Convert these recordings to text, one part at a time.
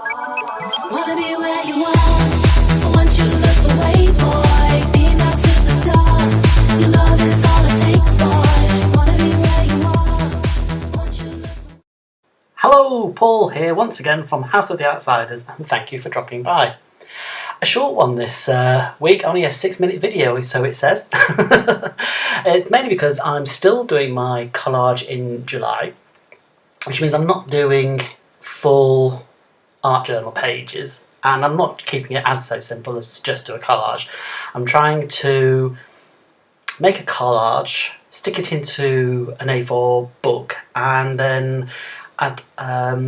Wanna be where you are. I want you to look the way, boy. Be my superstar. Your love is all it takes, boy. Wanna be where you are. Want you to look. Hello, Paul here once again from House of the Outsiders, and thank you for dropping by. A short one this week, only a 6-minute video, so it says. It's mainly because I'm still doing my collage in July, which means I'm not doing full art journal pages, and I'm not keeping it as so simple as to just do a collage. I'm trying to make a collage, stick it into an A4 book, and then add a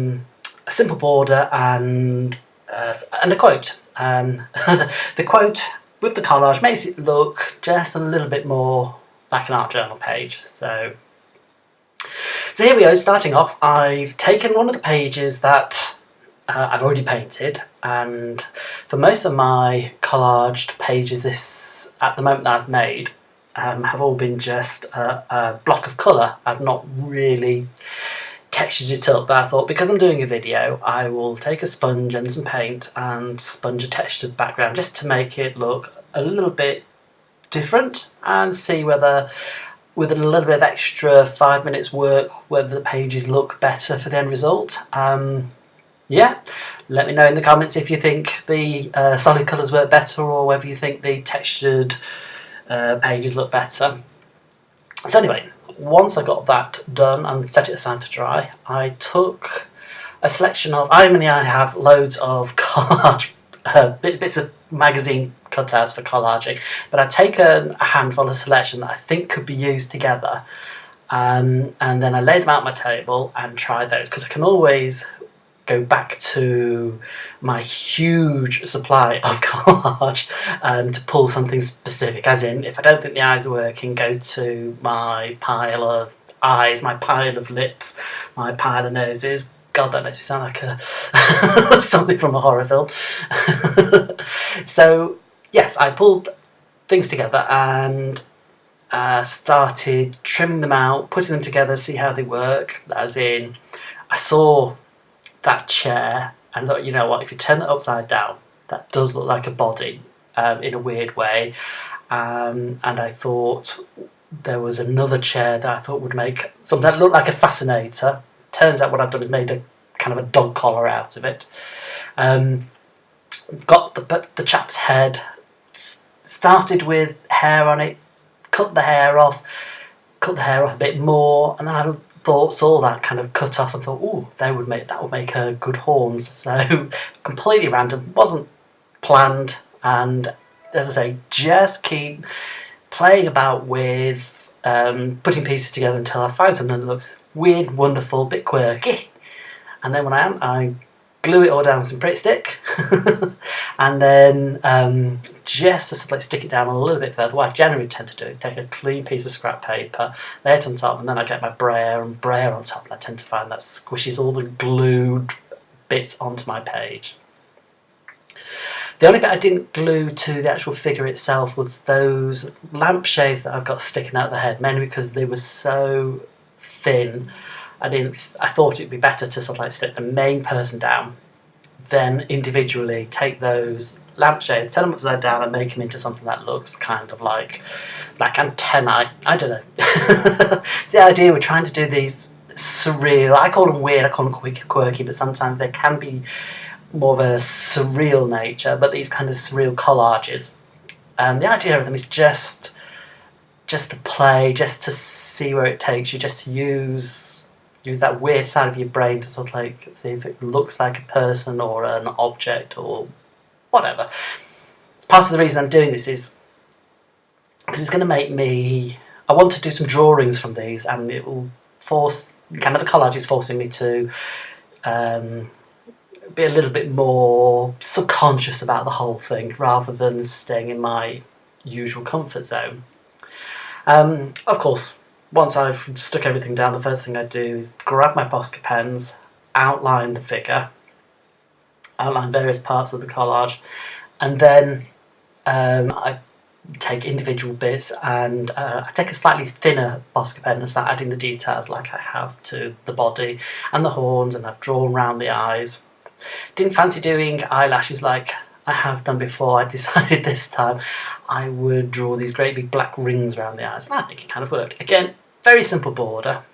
simple border and a quote. The quote with the collage makes it look just a little bit more like an art journal page. So here we go, starting off. I've taken one of the pages that I've already painted, and for most of my collaged pages at the moment that I've made have all been just a block of colour. I've not really textured it up, but I thought because I'm doing a video I will take a sponge and some paint and sponge a textured background just to make it look a little bit different, and see whether with a little bit of extra 5 minutes work whether the pages look better for the end result. Yeah, let me know in the comments if you think the solid colours work better, or whether you think the textured pages look better. So anyway, once I got that done and set it aside to dry, I took a selection of, I have loads of collage, bits of magazine cutouts for collaging, but I take a handful of selection that I think could be used together, and then I laid them out on my table and tried those, because I can always go back to my huge supply of collage and to pull something specific, as in if I don't think the eyes are working, go to my pile of eyes, my pile of lips, my pile of noses. God, that makes me sound like something from a horror film. So yes, I pulled things together and started trimming them out, putting them together, see how they work. As in, I saw that chair and thought, you know what, if you turn it upside down, that does look like a body in a weird way. And I thought there was another chair that I thought would make something that looked like a fascinator. Turns out what I've done is made a kind of a dog collar out of it. Got the chap's head, started with hair on it, cut the hair off a bit more, and then I saw that kind of cut off and thought, ooh, that would make good horns. So completely random, wasn't planned, and as I say, just keep playing about with putting pieces together until I find something that looks weird, wonderful, a bit quirky, and then when I glue it all down with some Pritt stick, and then just to sort of stick it down a little bit further. What I generally tend to do is take a clean piece of scrap paper, lay it on top, and then I get my brayer on top, and I tend to find that squishes all the glued bits onto my page. The only bit I didn't glue to the actual figure itself was those lampshades that I've got sticking out of the head, mainly because they were so thin. I thought it'd be better to sort of like stick the main person down, then individually take those lampshades, turn them upside down, and make them into something that looks kind of like antennae. I don't know. It's the idea. We're trying to do these surreal, I call them weird, I call them quirky, but sometimes they can be more of a surreal nature, but these kind of surreal collages. The idea of them is just to play, just to see where it takes you, just to use that weird side of your brain to sort of like see if it looks like a person or an object or whatever. Part of the reason I'm doing this is because it's going to make me, I want to do some drawings from these, and it will force, kind of the collage is forcing me to be a little bit more subconscious about the whole thing rather than staying in my usual comfort zone. Of course, once I've stuck everything down, the first thing I do is grab my Posca pens, outline the figure, outline various parts of the collage, and then I take individual bits and I take a slightly thinner Posca pen and start adding the details like I have to the body and the horns, and I've drawn around the eyes. didn't fancy doing eyelashes like I have done before, I decided this time I would draw these great big black rings around the eyes, and I think it kind of worked. Again, very simple border.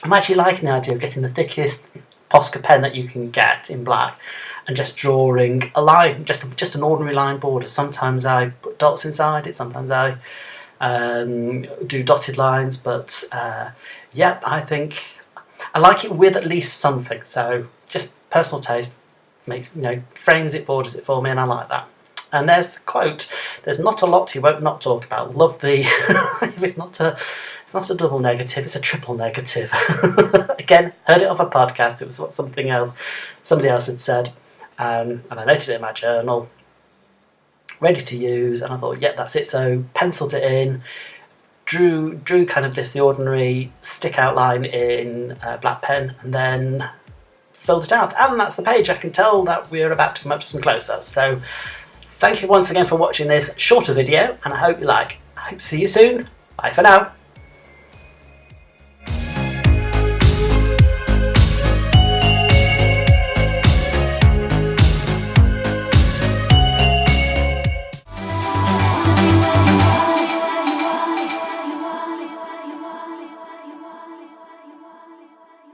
I'm actually liking the idea of getting the thickest Posca pen that you can get in black and just drawing a line, just an ordinary line border. Sometimes I put dots inside it, sometimes I do dotted lines, but yeah, I think I like it with at least something. So just personal taste makes, frames it, borders it for me, and I like that. And there's the quote. There's not a lot you won't not talk about. Love the if it's not a double negative, it's a triple negative. Again, heard it off a podcast. It was what somebody else had said, and I noted it in my journal, ready to use. And I thought, yeah, that's it. So penciled it in, drew kind of the ordinary stick outline in black pen, and then filled it out. And that's the page. I can tell that we're about to come up to some close-ups. So thank you once again for watching this shorter video, and I hope you like. I hope to see you soon. Bye for now.